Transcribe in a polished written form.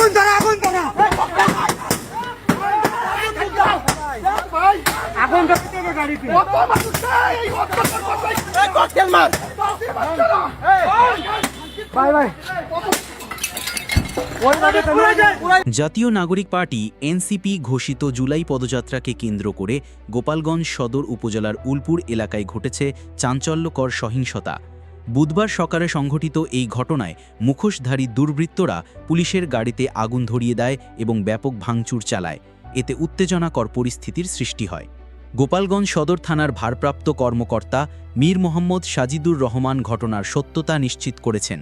আগুন ধরা আগুন ধরা আগুন ধরতে গাড়িতে ভাই ভাই জাতীয় নাগরিক পার্টি এনসিপি ঘোষিত জুলাই পদযাত্রাকে কেন্দ্র করে গোপালগঞ্জ সদর উপজেলার উলপুর এলাকায় ঘটেছে চাঞ্চল্যকর সহিংসতা। বুধবার সকালে সংঘটিত এই ঘটনায় মুখোশধারী দুর্বৃত্তরা পুলিশের গাড়িতে আগুন ধরিয়ে দেয় এবং ব্যাপক ভাঙচুর চালায়। এতে উত্তেজনাকর পরিস্থিতির সৃষ্টি হয়। গোপালগঞ্জ সদর থানার ভারপ্রাপ্ত কর্মকর্তা মীর মোহাম্মদ সাজিদুর রহমান ঘটনার সত্যতা নিশ্চিত করেছেন।